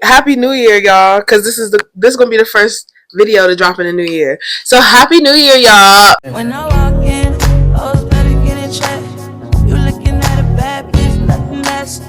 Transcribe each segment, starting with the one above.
Happy New Year, y'all, because this is gonna be the first video to drop in the new year. So Happy New Year, y'all. When I walk in, always better get in check. You looking at a bad bitch, nothing less.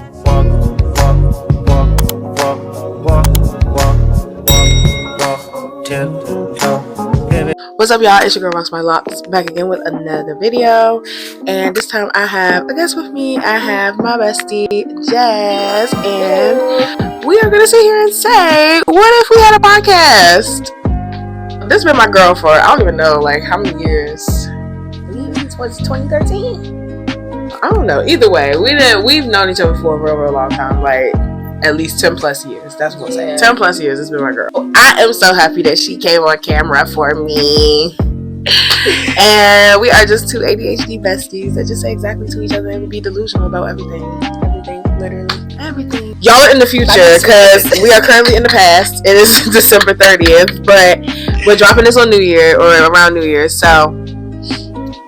What's up, y'all? It's your girl Rox My Locks back again with another video, and this time I have a guest with me. I have my bestie Jazz, and we are gonna sit here and say, what if we had a podcast? This has been my girl for I don't even know like how many years. Was 2013? I don't know. Either way, we've known each other for a real long time, like at least 10 plus years. That's what I'm saying. 10 plus years. It's been my girl. I am so happy that she came on camera for me. And we are just two ADHD besties that just say exactly to each other and be delusional about everything. Everything, literally. Everything. Y'all are in the future because we are currently in the past. It is December 30th, but we're dropping this on New Year or around New Year. So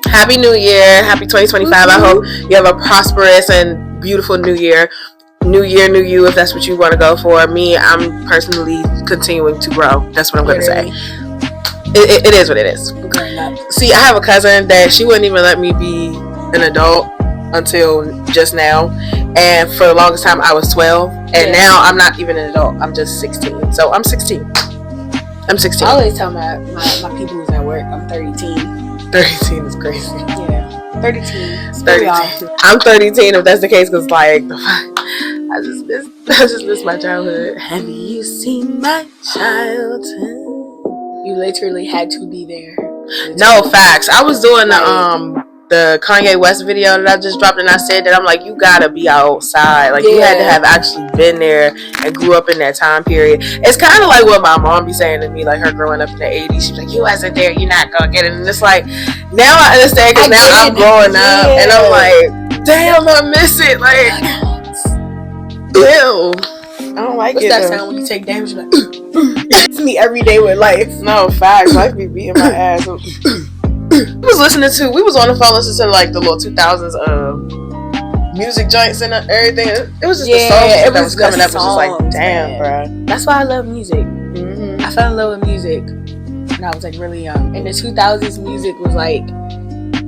Happy New Year. Happy 2025. I hope you have a prosperous and beautiful New Year. New year, new you, if that's what you want to go for. Me, I'm personally continuing to grow. That's what I'm going to say. It is what it is. See, I have a cousin that she wouldn't even let me be an adult until just now. And for the longest time, I was 12. And now I'm not even an adult. I'm just 16. So I'm 16. I'm 16. I always tell my people who's at work, I'm 13. 13 is crazy. Yeah. 13. 13. I'm 13 if that's the case, because like I just miss my childhood. Have you seen my childhood? You literally had to be there. No, facts. I was doing the Kanye West video that I just dropped, and I said that I'm like, you gotta be outside. Like, you had to have actually been there and grew up in that time period. It's kind of like what my mom be saying to me, like her growing up in the 80s. She's like, you wasn't there, you're not gonna get it. And it's like, now I understand, because now I'm growing up, and I'm like, damn, I miss it. Like, ew. I don't like What's it. What's that sound when you take damage? You're like, it's me every day with life. No, facts. Life be beating my ass. We was on the phone listening to like the little 2000s music joints and everything. It was just the songs that was coming up. It was just like, damn, bro. That's why I love music. Mm-hmm. I fell in love with music when I was like really young. And the 2000s music was like,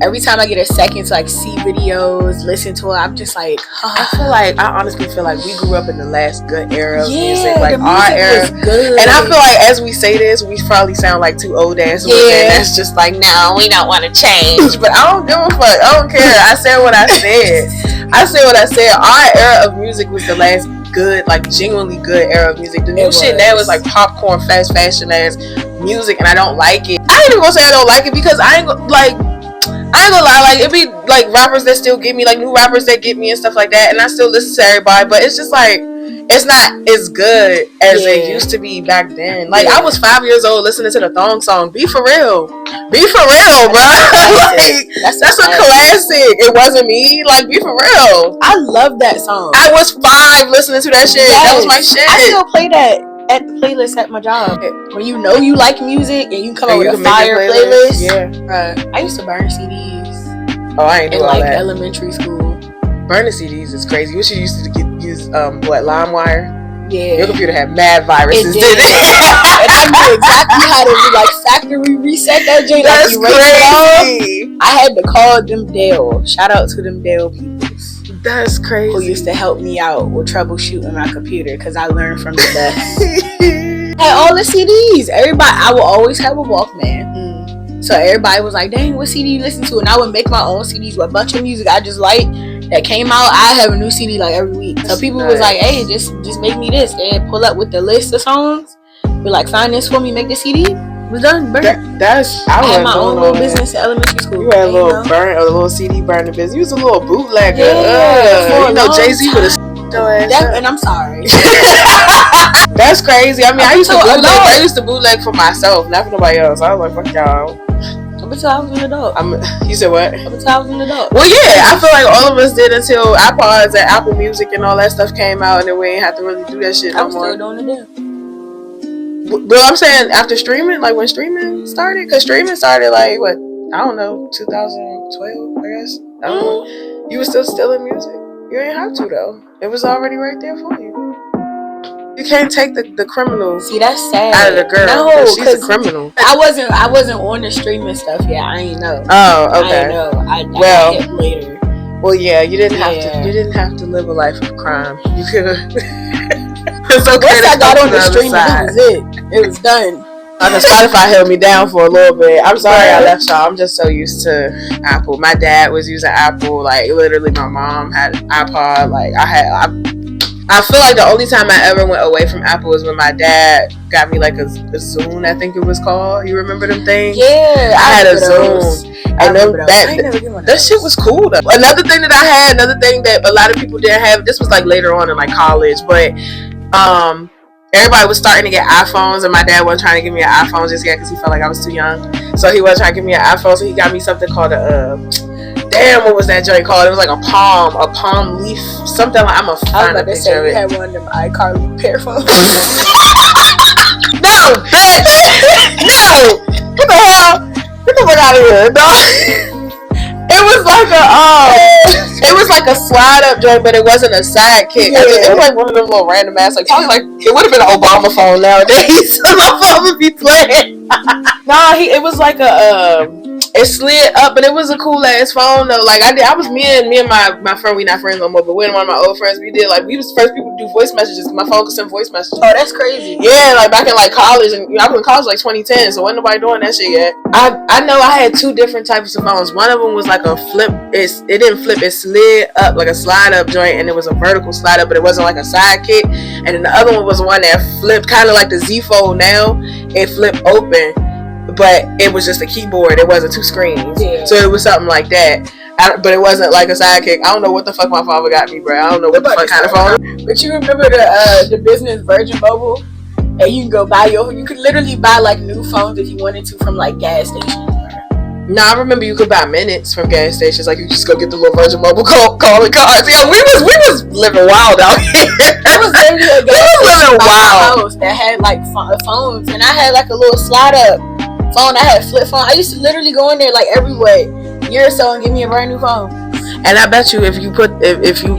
every time I get a second to like see videos, listen to it, I'm just like, I honestly feel like we grew up in the last good era of music. Like the our era was good. And I feel like as we say this, we probably sound like two old ass women that's just like, no, we don't want to change. But I don't give a fuck. I don't care. I said what I said. I said what I said. Our era of music was the last good, like genuinely good era of music. The new shit now is like popcorn, fast fashion ass music, and I don't like it. I ain't even gonna say I don't like it, because I ain't gonna lie, like it be like rappers that still get me, like new rappers that get me and stuff like that, and I still listen to everybody, but it's just like, it's not as good as it used to be back then. Like I was 5 years old listening to the Thong Song. Be for real, bro. Like that's a classic. It wasn't me. Like, be for real. I love that song. I was 5 listening to that shit. That was my shit. I still play that at the playlist at my job. When you know you like music and you come up with a fire playlist. Yeah. I used to burn CDs. Oh, I ain't do all that. Elementary school. Burning CDs is crazy. We should used to use LimeWire. Yeah. Your computer had mad viruses, didn't it? And I knew exactly how to like factory reset that joint. That's crazy. I had to call them Dell. Shout out to them Dell people. That's crazy. Who used to help me out with troubleshooting my computer, because I learned from the best. And all the CDs. Everybody, I will always have a Walkman. So everybody was like, dang, what CD you listen to? And I would make my own CDs with a bunch of music I just like that came out. I have a new CD like every week. So people was like, hey, just make me this. They'd pull up with the list of songs. Be like, find this for me, make the CD. Was done. Burn. I had my own little business in elementary school. You had a little CD burning business. You was a little bootlegger. You know, Jay-Z would have and I'm sorry. That's crazy. I mean, I used to bootleg for myself, not for nobody else. I was like, fuck y'all. Up until I was an adult. You said what? Up until I was an adult. Well, yeah, I feel like all of us did until iPods and Apple Music and all that stuff came out, and then we ain't have to really do that shit no more. I'm still doing it now. Well, I'm saying after streaming, like when streaming started, because streaming started like what? I don't know, 2012, I guess. I don't know. You were still in music. You didn't have to though. It was already right there for you. You can't take the criminal. See, that's sad. Out of the girl. No, she's a criminal. I wasn't on the streaming stuff yet. I ain't know. Oh, okay. I ain't know. I Well, got hit later. Well, yeah, you didn't have to. You didn't have to live a life of crime. You could have. It's okay. Once I got on the streaming, side. that was it. It was done. Spotify held me down for a little bit. I'm sorry I left y'all. I'm just so used to Apple. My dad was using Apple. Like, literally, my mom had an iPod. Like, I feel like the only time I ever went away from Apple was when my dad got me like a Zune, I think it was called. You remember them things? Yeah, I had a Zune. And that shit was cool though. Another thing that a lot of people didn't have, this was like later on in like college, but everybody was starting to get iPhones, and my dad wasn't trying to give me an iPhone just yet because he felt like I was too young. So he wasn't trying to give me an iPhone, so he got me something called what was that joint called? It was like a palm leaf, something like, I'm a find a picture of it. You had one of them iCarly pair phones. No, bitch! No! What the hell? Get the fuck out of here, dog. It was like a slide up joint, but it wasn't a sidekick. Yeah. It was like one of them little random ass, like probably like it would have been an Obama phone nowadays. So my phone would be playing. Nah, it was like it slid up, but it was a cool ass phone though. Like I was me and my friend, we not friends no more, but we and one of my old friends, we was the first people to do voice messages. My phone could send voice messages. Oh, that's crazy. Yeah, like back in like college, and I was in college like 2010, so wasn't nobody doing that shit yet. I know I had two different types of phones. One of them was like a flip. It didn't flip. It slid up like a slide up joint, and it was a vertical slide up, but it wasn't like a sidekick. And then the other one was one that flipped, kind of like the Z Fold now. It flipped open, but it was just a keyboard. It wasn't two screens. Yeah. So it was something like that. But it wasn't like a sidekick. I don't know what the fuck my father got me, bro. I don't know what the fuck kind of phone. But you remember the business Virgin Mobile? And you can go you could literally buy like new phones if you wanted to from like gas stations. No, I remember you could buy minutes from gas stations. Like you just go get the little Virgin Mobile calling cards. Yeah, we was living wild out here. It was literally a gas station by my house that had like phones, and I had like a little slide up phone. I had a flip phone. I used to literally go in there like every year or so and give me a brand new phone. And I bet you if you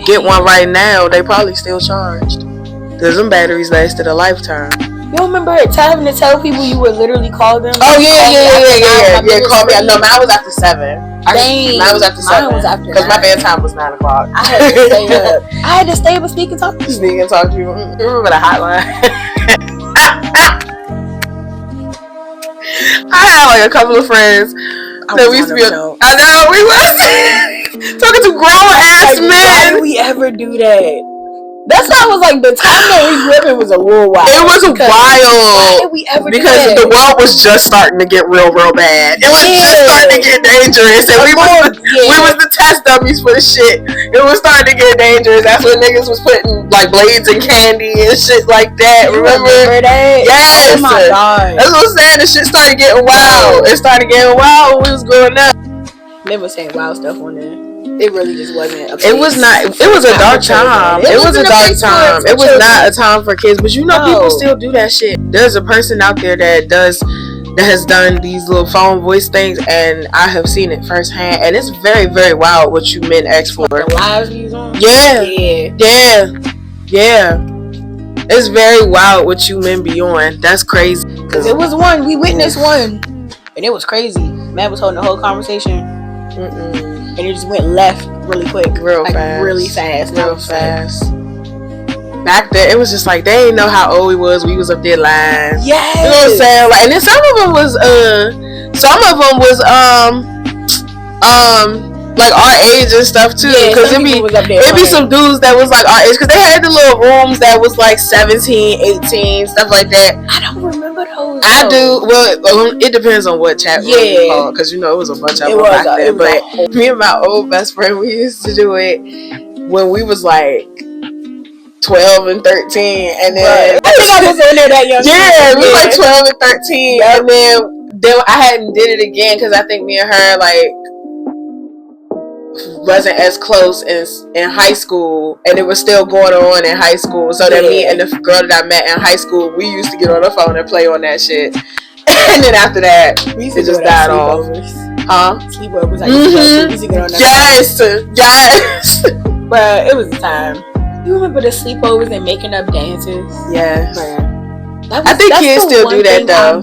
get one right now, they probably still charged. Cause them batteries lasted a lifetime. You don't remember having to tell people you would literally call them? Oh yeah. Call me. No, mine was after 7. Dang. Mine was after 7. Mine was after. Cause my bedtime was 9 o'clock. I had to stay up. I had to stay up and sneak and talk to you. Sneak and talk to you. Remember the hotline? I had like a couple of friends that we used to be. I know we was talking to grown ass men. Why did we ever do that? That's why I was like, the time that we grew up, it was a little wild. It was wild. Why did we ever do that? The world was just starting to get real bad. It was just starting to get dangerous, and we was the test dummies for the shit. It was starting to get dangerous. That's when niggas was putting like blades in candy and shit like that. Remember that? Yes. Oh my god. That's what I'm saying. The shit started getting wild. It started getting wild when we was growing up. They were saying wild stuff on there. It really just wasn't. It was not. It was a dark time. It was a dark time. It was not a time for kids. But you know, people still do that shit. There's a person out there that has done these little phone voice things, and I have seen it firsthand. And it's very, very wild what you men ask for. The lives views on. Yeah. It's very wild what you men be on. That's crazy. Cause it was one. We witnessed one, and it was crazy. Man was holding the whole conversation. And it just went left really quick. Real fast. Back then, it was just like, they didn't know how old we was. We was up there lying. Yes. You know what I'm saying? Like, and then some of them was like our age and stuff too. Yeah, cause it be some dudes that was like our age. Cause they had the little rooms that was like 17, 18, stuff like that. I don't remember those. I do. Well, it depends on what chat room you call. Cause you know, it was a bunch of them back then. But me and my old best friend, we used to do it when we was like 12 and 13. And then I think I was in there that young. Yeah, we was like 12 and 13. Yep. And then I hadn't did it again. Cause I think me and her like wasn't as close in high school, and it was still going on in high school. So that me and the girl that I met in high school, we used to get on the phone and play on that shit. And then after that, it just died off. Sleepovers. Yes. But it was the time. You remember the sleepovers and making up dances? Yes. I think kids still do that though.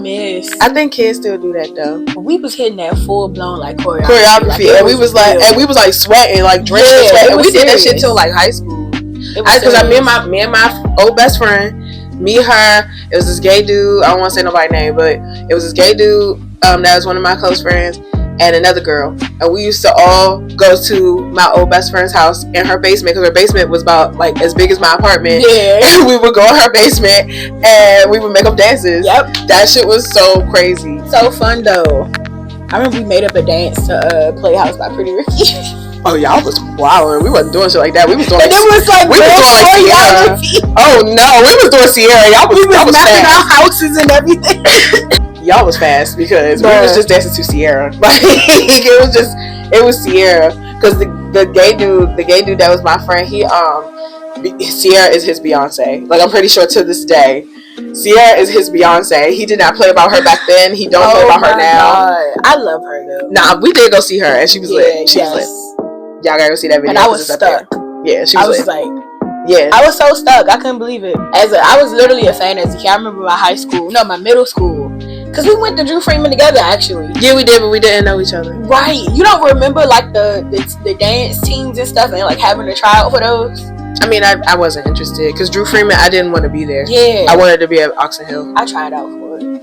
I think kids still do that though. We was hitting that full blown like choreography, and we was like sweating, like drenched in sweat. And we did that shit till like high school. Because me and my old best friend, me, her, it was this gay dude. I don't want to say nobody's name, but it was this gay dude that was one of my close friends, and another girl. And we used to all go to my old best friend's house in her basement, because her basement was about like as big as my apartment. Yeah. And we would go in her basement and we would make up dances. Yep. That shit was so crazy. So fun though. I remember we made up a dance to Playhouse by Pretty Ricky. Oh, y'all was wild. We wasn't doing shit like that. We was doing and it was like Sierra. Oh no, we was doing Sierra. Y'all was mapping out houses and everything. Y'all was fast because we was just dancing to Sierra. Like it was Sierra, because the gay dude that was my friend, Sierra is his Beyonce. Like, I'm pretty sure to this day, Sierra is his Beyonce. He did not play about her back then. He don't play about her now. God. I love her though. Nah, we did go see her and she was lit. She was lit. Y'all gotta go see that video. And I was stuck. Yeah, she was lit. I was like, yeah. I was so stuck. I couldn't believe it. I was literally a fan as a kid. I remember my middle school. Because we went to Drew Freeman together, actually. Yeah, we did, but we didn't know each other. Right. You don't remember, like, the dance teams and stuff and, like, having a tryout for those? I mean, I wasn't interested. Because Drew Freeman, I didn't want to be there. Yeah. I wanted to be at Oxon Hill. I tried out for it.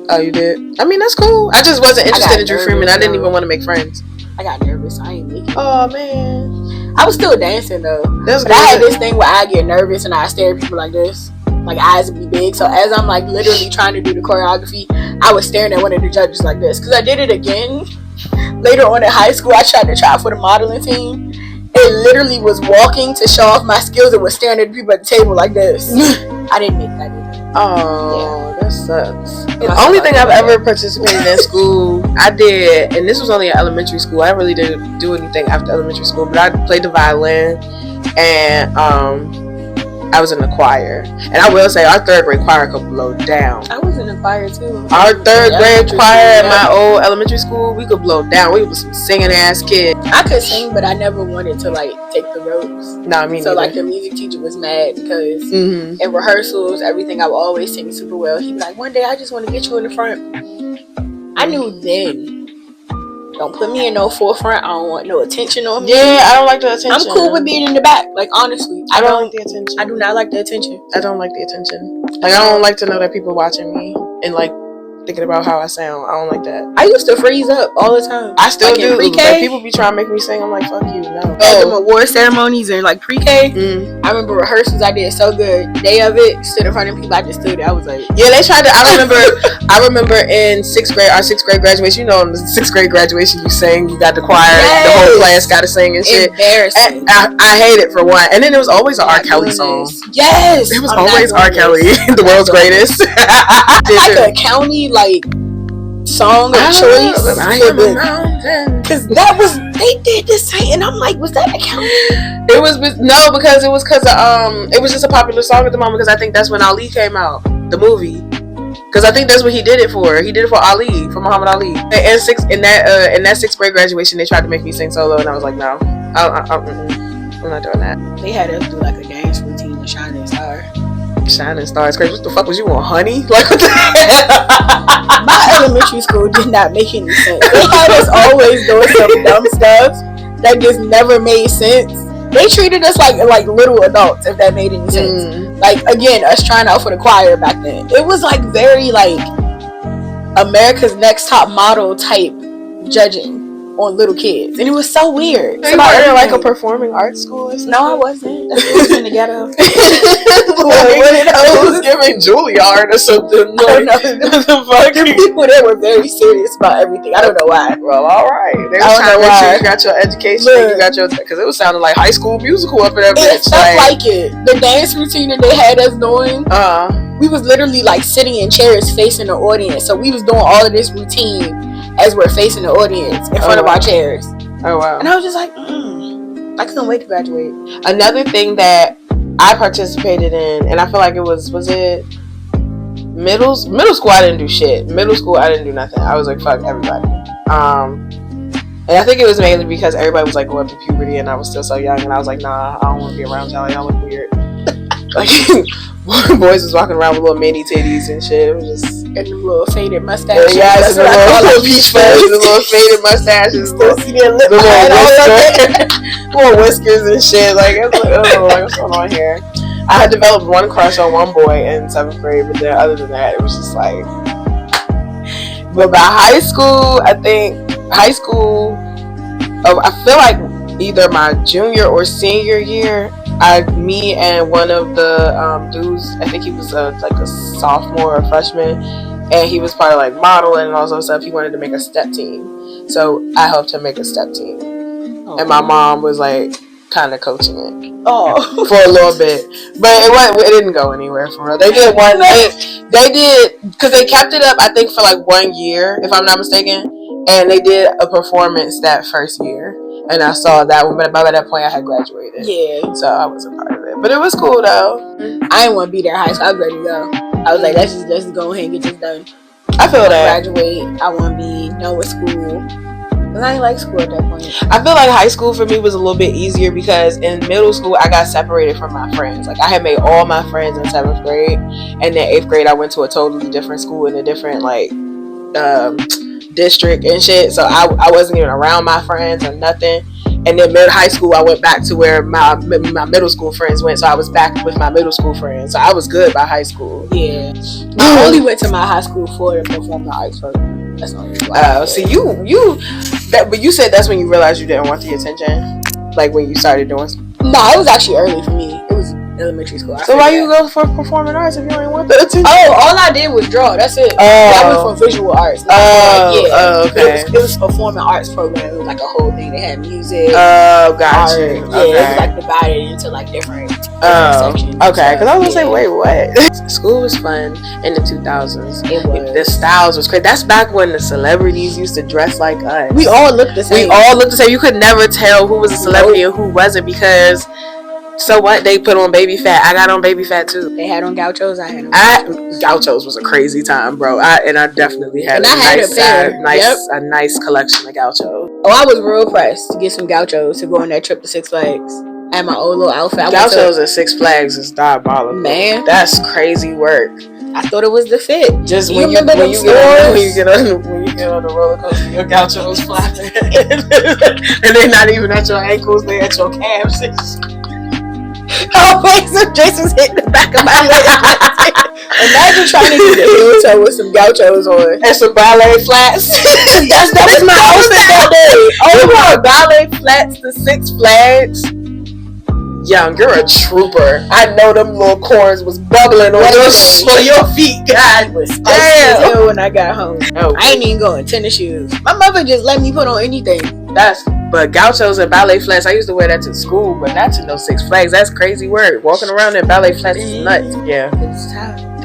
Oh, you did? I mean, that's cool. I just wasn't interested in Drew Freeman. I didn't even want to make friends. I got nervous. I ain't making it. Oh, man. I was still dancing, though. That's but good. I had this thing where I get nervous and I stare at people like this. Like, eyes would be big. So as I'm like literally trying to do the choreography, I was staring at one of the judges like this. Because I did it again later on in high school. I tried to try for the modeling team. It literally was walking to show off my skills and was staring at the people at the table like this. I didn't make that either. Oh, yeah. That sucks. The only thing I've ever participated in school, I did, and this was only in elementary school. I really didn't do anything after elementary school, but I played the violin, and I was in the choir. And I will say, our third grade choir could blow down. I was in the choir too. Our third grade choir at my old elementary school, we could blow down. We was some singing ass kids. I could sing, but I never wanted to like take the ropes. Nah, me so neither. Like the music teacher was mad because in rehearsals, everything I would always sing super well. He'd be like, one day I just want to get you in the front. I knew then. Don't put me in no forefront. I don't want no attention on me. Yeah, I don't like the attention. I'm cool with being in the back. Like, honestly. I don't like the attention. I do not like the attention. I don't like the attention. Like, I don't like to know that people watching me and, like, thinking about how I sound. I don't like that. I used to freeze up all the time. I still like do. Pre-K, like, people be trying to make me sing. I'm like, fuck you, no. At them award ceremonies and, like, pre-K, I remember rehearsals I did so good. Day of it, stood in front of people, I just stood there. I was like... Yeah, they tried to... I remember in 6th grade, our 6th grade graduation, you know, in the 6th grade graduation, you sing, you got the choir, the whole class got to sing and shit. Embarrassing. And I hate it for one. And then there was always an R. Kelly song. Yes! It was always R. Kelly, the world's greatest. Like a county, like... song of choice because that was they did this thing and I'm like, was that a county? It was no, because it was it was just a popular song at the moment, because I think that's when Ali came out, the movie, because I think that's what he did it for. He did it for Ali, for Muhammad Ali. And in that 6th grade graduation, they tried to make me sing solo, and I was like, no, I'm not doing that. They had us do like a dance routine to Shining Star. Shining Star is crazy. What the fuck was you on, honey? Like, what the hell? My elementary school did not make any sense. They had us always doing some dumb stuff that just never made sense. They treated us like little adults, if that made any sense. Like, again, us trying out for the choir back then. It was like very like America's Next Top Model type judging on little kids, and it was so weird. So you were in like a performing arts school or something? No, I wasn't. That was in the ghetto. It was giving Juilliard or something. I don't know. The people there were very serious about everything. I don't know why. Well, all right. They were trying to make sure you got your education. Look, you got your, because it was sounding like High School Musical up in that bitch. It felt like it. The dance routine that they had us doing. We was literally like sitting in chairs facing the audience. So we was doing all of this routine as we're facing the audience in front of our chairs. Oh wow. And I was just like, I couldn't wait to graduate. Another thing that I participated in, and I feel like it was it middle school, I didn't do shit. Middle school, I didn't do nothing. I was like, fuck everybody. And I think it was mainly because everybody was like going through puberty and I was still so young, and I was like, nah, I don't want to be around y'all. Y'all look weird. Like, boys was walking around with little mini titties and shit. It was just. And the little faded mustache. Yeah, that's what I call little it. peach fuzz, the little faded mustaches, little whiskers and shit. Like, it's like, oh, like, what's going on here? I had developed one crush on one boy in 7th grade, but then other than that, it was just like. But by high school, I feel like either my junior or senior year, me and one of the dudes, I think he was like a sophomore or freshman, and he was part of like modeling and all that stuff. He wanted to make a step team, so I helped him make a step team, and my mom was like kind of coaching it for a little bit, but it didn't go anywhere for real. They did because they kept it up, I think, for like 1 year, if I'm not mistaken, and they did a performance that first year. And I saw that one, but by that point I had graduated. Yeah. So I wasn't part of it. But it was cool though. I didn't want to be there in high school. I was ready to go. I was like, let's just go ahead and get this done. I feel that. Graduate. I want to be done with school. Because I didn't like school at that point. I feel like high school for me was a little bit easier because in middle school I got separated from my friends. Like I had made all my friends in 7th grade. And then 8th grade I went to a totally different school in a different like district and shit, so I wasn't even around my friends or nothing. And then high school I went back to where my middle school friends went, so I was back with my middle school friends, so I was good by high school. Yeah. I only went to my high school for the performing arts program. That's the only reason. See, but you said that's when you realized you didn't want the attention, like when you started doing. No, it was actually early for me. It was elementary school. So why you go for performing arts if you don't want the attention? Oh, all I did was draw. That's it. I went for visual arts. Okay. It was performing arts program. It was like a whole thing. They had music. Gotcha. Art. Okay. Yeah, it was like divided into like different sections. Okay. Because I was gonna say, wait, what? School was fun in the 2000s. It was. The styles was crazy. That's back when the celebrities used to dress like us. We all looked the same. You could never tell who was a celebrity and who wasn't because. So what? They put on baby fat. I got on baby fat too. They had on gauchos. I had on. Gauchos was a crazy time, bro. I definitely had a nice collection of gauchos. Oh, I was real pressed to get some gauchos to go on that trip to Six Flags. I had my old little outfit. Gauchos at Six Flags is diabolical. Man, that's crazy work. I thought it was the fit. Just when you get on the roller coaster, your gauchos flapping, and they're not even at your ankles; they're at your calves. Oh, wait, so Jason's hitting the back of my leg. Imagine trying to get a heel toe with some gauchos on. And some ballet flats. that was my outfit that day. Oh, my ballet flats to Six Flags. Young, you're a trooper. I know them little corns was bubbling on your feet, God. Damn. When I got home. Oh, I ain't even going tennis shoes. My mother just let me put on anything. But gauchos and ballet flats, I used to wear that to school, but not to no Six Flags. That's crazy work. Walking around in ballet flats is nuts. Yeah.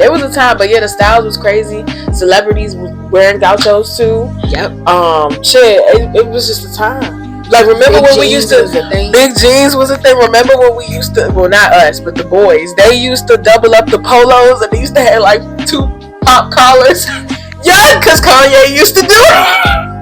It was a time, but yeah, the styles was crazy. Celebrities was wearing gauchos too. Yep. It was just a time. Like, remember when we used to, big jeans was a thing. Remember when we used to, well, not us, but the boys, they used to double up the polos and they used to have like 2 pop collars. Yeah, because Kanye used to do it.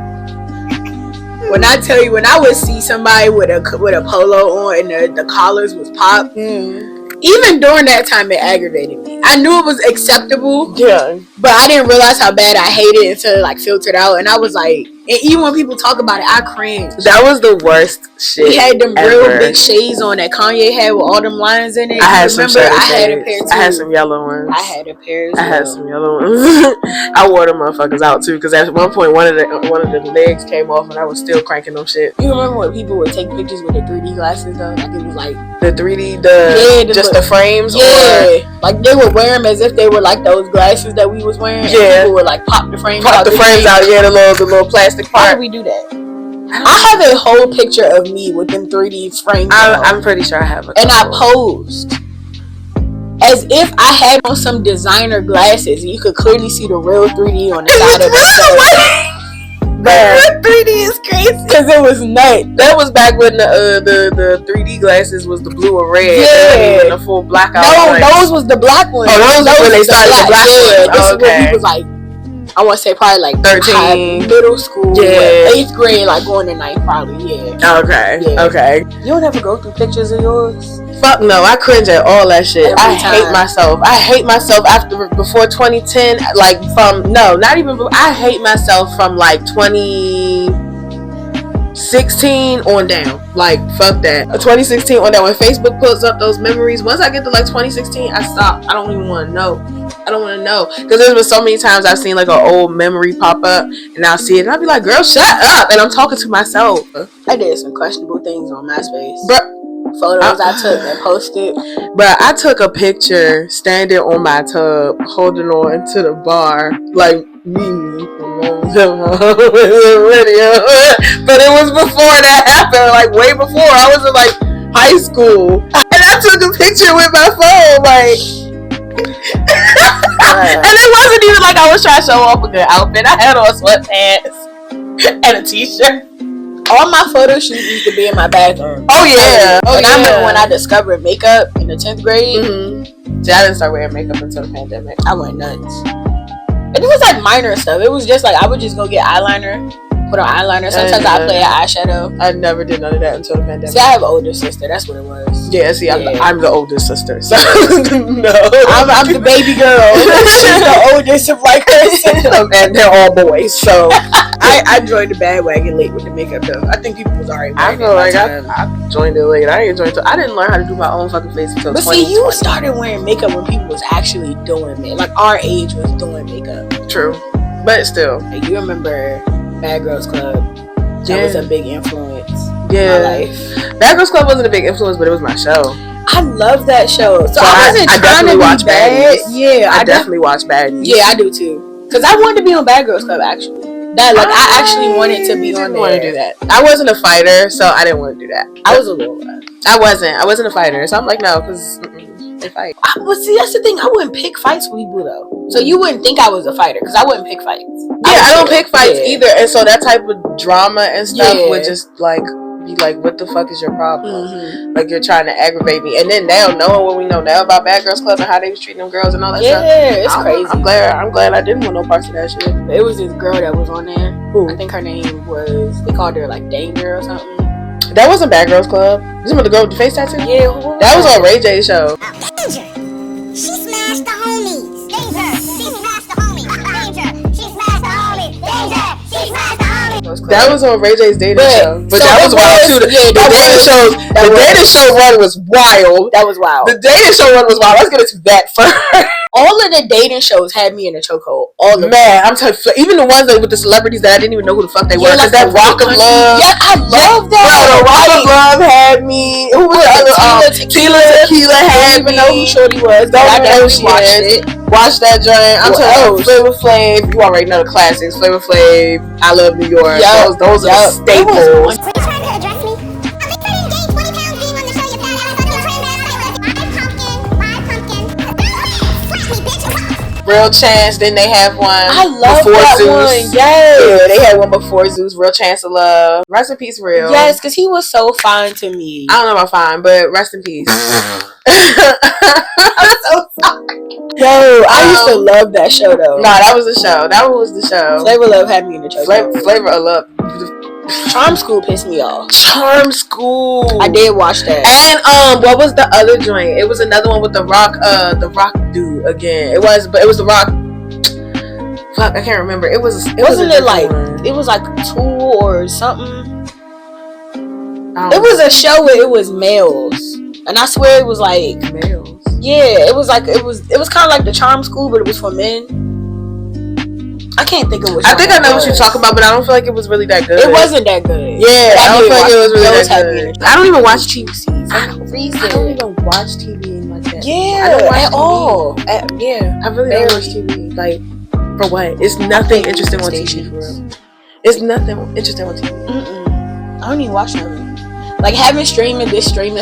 When I tell you, when I would see somebody with a polo on and the collars was popped, even during that time, it aggravated me. I knew it was acceptable, but I didn't realize how bad I hated it until it like filtered out. And I was like, and even when people talk about it, I cringe. That was the worst shit. We had them real big shades on that Kanye had with all them lines in it. I had some shades. I had a pair too. I had some yellow ones. I had a pair. I had some yellow ones. I wore them motherfuckers out too, because at one point one of the legs came off and I was still cranking them shit. You remember when people would take pictures with the 3D glasses though? Like it was like the 3D, the frames. Yeah, like they would wear them as if they were like those glasses that we was wearing. Yeah, people would like pop the frames out. Yeah, the little plastic part. Why did we do that? I have a whole picture of me with them 3D frames. I'm pretty sure I have a couple. And I posed as if I had on some designer glasses. You could clearly see the real 3D on the side of the But 3D is crazy because it was nuts. That was back when the 3D glasses was the blue and red. Yeah, the full blackout. No, those was the black ones. Oh, those when they started the black ones. This is when he was like I want to say probably like 13, middle school, yeah, 8th grade, like going to 9th probably, yeah. Okay, yeah. Okay. You don't ever go through pictures of yours? Fuck no, I cringe at all that shit. Every I time. hate myself. I hate myself before 2010, like from, no, not even, I hate myself from like 2016 on down. Like, fuck that. 2016 on down. When Facebook pulls up those memories, once I get to like 2016, I stop. I don't even want to know. I don't want to know. Because there's been so many times I've seen like an old memory pop up and I'll see it and I'll be like, girl, shut up. And I'm talking to myself. I did some questionable things on MySpace. Bruh. Photos I took and posted. But I took a picture standing on my tub, holding on to the bar, like me from radio. But it was before that happened, like way before. I was in like high school, and I took a picture with my phone, like. And it wasn't even like I was trying to show off a good outfit. I had on sweatpants and a t-shirt. All my photo shoots used to be in my bathroom. Oh yeah. And I remember when I discovered makeup in the 10th grade. Mm-hmm. See, I didn't start wearing makeup until the pandemic. I went nuts. And it was like minor stuff. It was just like I would just go get eyeliner, put on eyeliner. Sometimes I play an eyeshadow. I never did none of that until the pandemic. See, I have an older sister. That's what it was. Yeah, see, I'm the oldest sister. So no. I'm the baby girl. She's the oldest of like her. And they're all boys. So I joined the bandwagon late with the makeup though. I think people was already I feel like I joined it late. I didn't learn how to do my own fucking face until 2020. But see, you started wearing makeup when people was actually doing it. Like our age was doing makeup. True. But still. Like, you remember Bad Girls Club? That was a big influence in my life. Bad Girls Club wasn't a big influence, but it was my show. I love that show. So I wasn't trying to be bad. Yeah, I definitely watch Baddies. Yeah, I do too. Because I wanted to be on Bad Girls Club actually. I actually wanted to be on there. Want to do that. I wasn't a fighter, so I didn't want to do that. I was a little I wasn't a fighter, so I'm like, no, because they fight. But see, that's the thing. I wouldn't pick fights with people though. So you wouldn't think I was a fighter because I wouldn't pick fights. Yeah, I don't pick fights either. And so that type of drama and stuff would just like be like, what the fuck is your problem? Mm-hmm. Like you're trying to aggravate me. And then now, knowing what we know now about Bad Girls Club and how they was treating them girls and all that stuff. Yeah, it's crazy. I'm glad I didn't want no parts of that shit. But it was this girl that was on there. Ooh. I think her name was, they called her like Danger or something. That wasn't Bad Girls Club. You remember the girl with the face tattoo? Yeah. That was on Ray J's show. Danger. She smashed the homies. Danger. She smashed the homies. Danger. She smashed the homies. Danger. She smashed the homies. That was on Ray J's dating show. But so that was wild too. The dating show run was wild. That was wild. The dating show run was wild. Let's get into that first. All of the dating shows had me in a chokehold. All of them. I'm telling you, even the ones with the celebrities that I didn't even know who the fuck they were. Like that Rock of Love. Yeah, I love that. Bro, the Rock of Love had me. Who was the other? Tequila had me. I don't even know who Shorty was. Don't even know who she is. Watch that joint. I'm telling you, Flavor Flav. You already know the classics. Flavor Flav. I Love New York. Yep. Those are the staples. Were you trying to address me? At least I didn't gain 20 pounds being on the show. You found out I was on Real Chance, then they have one. I love before that Zeus. one. Yes. Yeah, they had one before Zeus. Real Chance of Love. Rest in peace, Real. Yes, because he was so fine to me. I don't know about fine, but rest in peace. I'm so sorry. Yo, I used to love that show though. Nah, that was the show. That one was the show. Flavor Love had me in the show. Flavor of Love. Charm School pissed me off. Charm School. I did watch that. And what was the other joint? It was another one with the Rock dude again. It was the Rock. Fuck, I can't remember. It was it was like Tool or something. It was a show where it was males. And I swear it was like males. Yeah, it was kind of like the Charm School, but it was for men. I can't think of what. I think I know what you're talking about, but I don't feel like it was really that good. It wasn't that good. Yeah, I don't feel like it was really that good. I don't even watch TV. I don't even watch TV like that. Yeah, I don't watch at TV. all. Yeah, I really don't watch TV. Like, for what? It's nothing interesting on TV. For real. It's nothing interesting on TV. I don't even watch nothing. Like having this streaming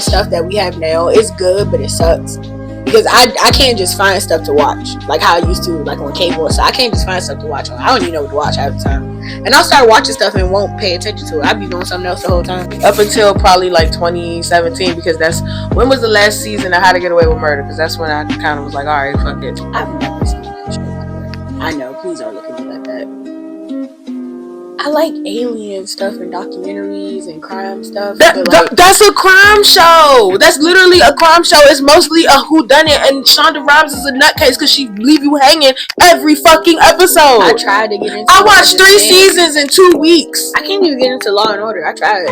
stuff that we have now is good, but it sucks. Because I can't just find stuff to watch like how I used to, like on cable. So I can't just find stuff to watch. I don't even know what to watch half the time. And I'll start watching stuff and won't pay attention to it. I'll be doing something else the whole time. Up until probably like 2017, because when was the last season of How to Get Away with Murder? Because that's when I kind of was like, all right, fuck it. I've never seen that show. I know. Please don't look at me like that. I like alien stuff and documentaries and crime stuff. That's a crime show. That's literally a crime show. It's mostly a whodunit, and Shonda Rhimes is a nutcase because she leave you hanging every fucking episode. I tried to get into. I watched 3 seasons in 2 weeks. I can't even get into Law and Order. I tried.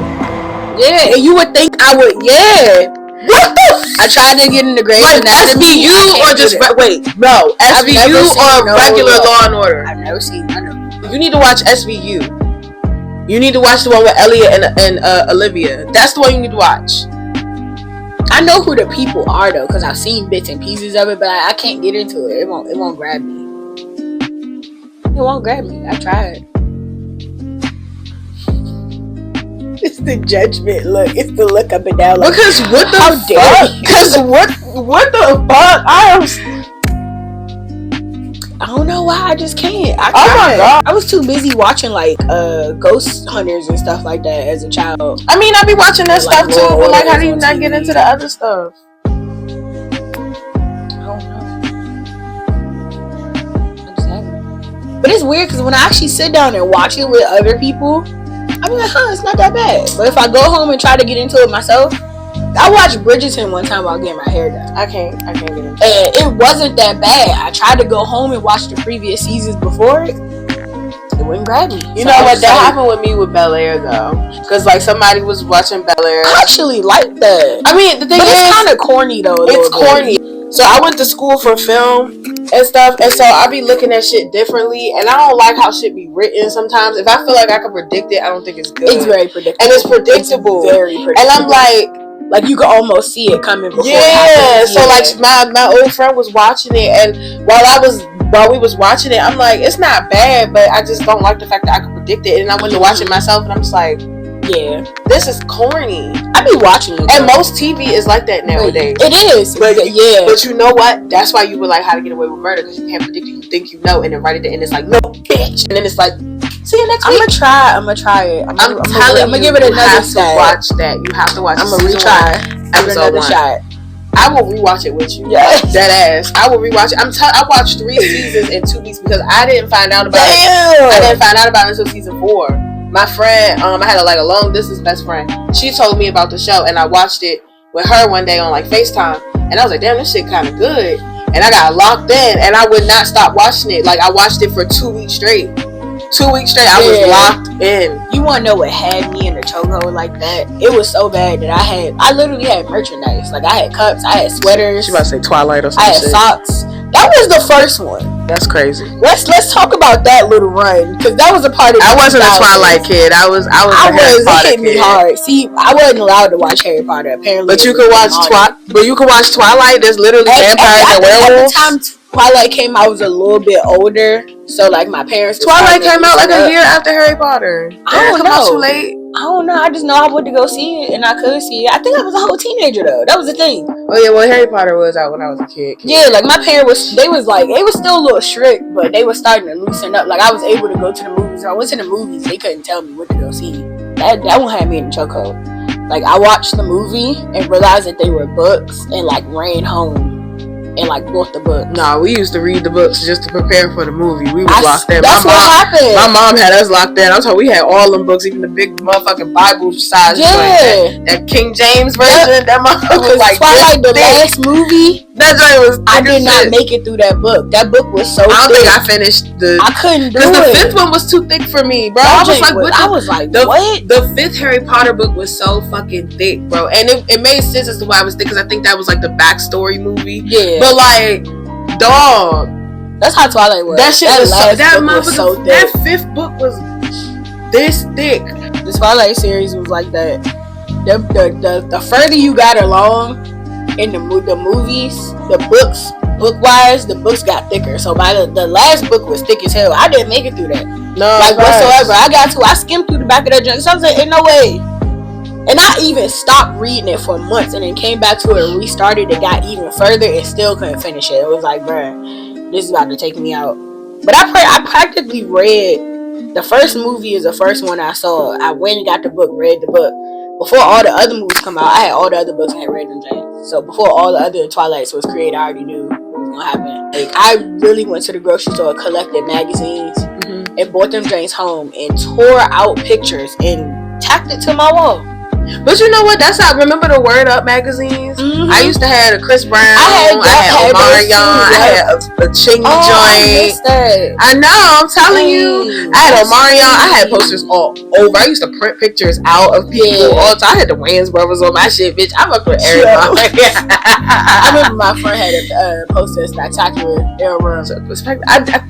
Yeah, and you would think I would. Yeah. What the? I tried to get into Grey's Anatomy. SVU or just no SVU or regular Law and Order. I've never seen none of them. You need to watch SVU. You need to watch the one with Elliot and Olivia. That's the one you need to watch. I know who the people are though, because I've seen bits and pieces of it, but I can't get into it. It won't grab me. It won't grab me. I tried. It's the judgment look. It's the look up and down. Like, because what the fuck? Because what the fuck? I don't know why. I just can't. Oh my god! I was too busy watching like Ghost Hunters and stuff like that as a child. I mean, I be watching that stuff too, but like, how do you not get into the other stuff? I don't know. I just haven't. But it's weird because when I actually sit down and watch it with other people, I'm like, it's not that bad. But if I go home and try to get into it myself, I watched Bridgerton one time while getting my hair done. I can't get into it. And it wasn't that bad. I tried to go home and watch the previous seasons before it. It wouldn't grab me. You know what? That happened with me with Bel Air though. Because like somebody was watching Bel Air. I actually like that. I mean, the thing is, it's kind of corny though. It's corny. So I went to school for film and stuff, and so I be looking at shit differently, and I don't like how shit be written sometimes. If I feel like I can predict it, I don't think it's good. It's very predictable. And it's predictable. It's very predictable. And I'm like you can almost see it coming before it happens. So like my old friend was watching it, and while we was watching it, I'm like, it's not bad, but I just don't like the fact that I can predict it. And I went to watch it myself, and I'm just like, yeah, this is corny. I be watching it, and most TV is like that nowadays. It is, but yeah. But you know what? That's why you were like, How to Get Away with Murder, because you can't predict it. You think you know, and then right at the end, it's like, no, bitch, and then it's like, see you next week. I'm gonna try it. I'm gonna give it another shot. Watch that. You have to watch. I'm gonna retry. Episode 1. Shot. I will rewatch it with you. Yeah, dead ass. I will rewatch it. I watched 3 seasons in 2 weeks because I didn't find out about it. I didn't find out about it until season 4. My friend, I had a long distance best friend. She told me about the show, and I watched it with her one day on like FaceTime, and I was like, damn, this shit kind of good. And I got locked in, and I would not stop watching it. Like I watched it for 2 weeks straight. 2 weeks straight, I was locked in. You want to know what had me in the chokehold like that? It was so bad that I literally had merchandise. Like I had cups, I had sweaters. She about to say Twilight or something. I had socks. That was the first one. That's crazy. Let's talk about that little run, because that was a part of. I wasn't a Twilight kid. I was a Harry Potter kid. It hit me hard. See, I wasn't allowed to watch Harry Potter apparently. But you could watch Twilight. There's literally vampires and werewolves. At the time Twilight came out, I was a little bit older, so like my parents. Twilight came out like a year after Harry Potter. I don't know. Too late. I don't know. I just know I went to go see it, and I could see it. I think I was a whole teenager though. That was the thing. Oh yeah, well Harry Potter was out when I was a kid. Yeah, like my parents they was still a little strict, but they were starting to loosen up. Like I was able to go to the movies. I went to the movies. They couldn't tell me what to go see. That one had me in the chokehold. Like I watched the movie and realized that they were books, and like ran home and like bought the book. No, we used to read the books just to prepare for the movie. We was locked in. That's what happened. My mom had us locked in. I'm talking, we had all them books, even the big motherfucking Bible size. Yeah. That King James version. That motherfucker was like Twilight, the last movie. That joint was. I did not make it through that book. That book was so. I don't thick. think I finished I couldn't do it. Because the 5th one was too thick for me, bro. I was like, what? The 5th Harry Potter book was so fucking thick, bro, and it made sense as to why it was thick, because I think that was like the backstory movie. Yeah. But like, dog. That's how Twilight was. That shit was so thick. That 5th book was this thick. The Twilight series was like that. The further you got along in the movies, the books, book-wise, the books got thicker. So by the last book was thick as hell. I didn't make it through that. No, like whatsoever. I skimmed through the back of that junk. So I was like, ain't no way. And I even stopped reading it for months, and then came back to it and restarted. It got even further and still couldn't finish it. It was like, bruh, this is about to take me out. But I practically read the first movie. Is the first one I saw. I went and got the book, read the book. Before all the other movies come out, I had all the other books I had read them, James. So before all the other Twilights was created, I already knew what was gonna happen. Like, I really went to the grocery store, collected magazines, and brought them drains home and tore out pictures and tacked it to my wall. But you know what? That's how. Remember the Word Up magazines? I used to have a Chris Brown. I had Omarion. I had a Chingy joint. I know. I'm telling you. I had Omarion. I had posters all over. I used to print pictures out of people all the time. I had the Wayans brothers on my shit, bitch. I fucked with everybody. I remember my friend had a poster of Spectacular Era. Did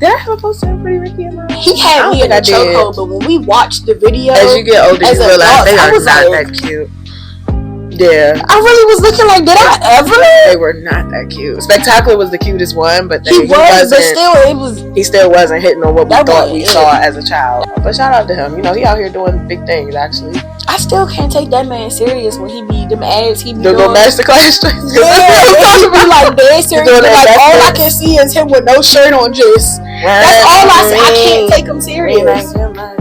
I have a poster of Pretty Ricky in mine? He had me in a chokehold, but when we watched the video, as you get older, you realize they are not that cute. Yeah, I really was looking like, did I ever? They were not that cute. Spectacular was the cutest one, but he still wasn't hitting on what we thought we saw as a child. But shout out to him. You know, he out here doing big things. Actually, I still can't take that man serious when he be them ads. He be doing masterclass. Yeah, he be like dead serious. Like all I can see is him with no shirt on. Just that's all I see. I can't take him serious.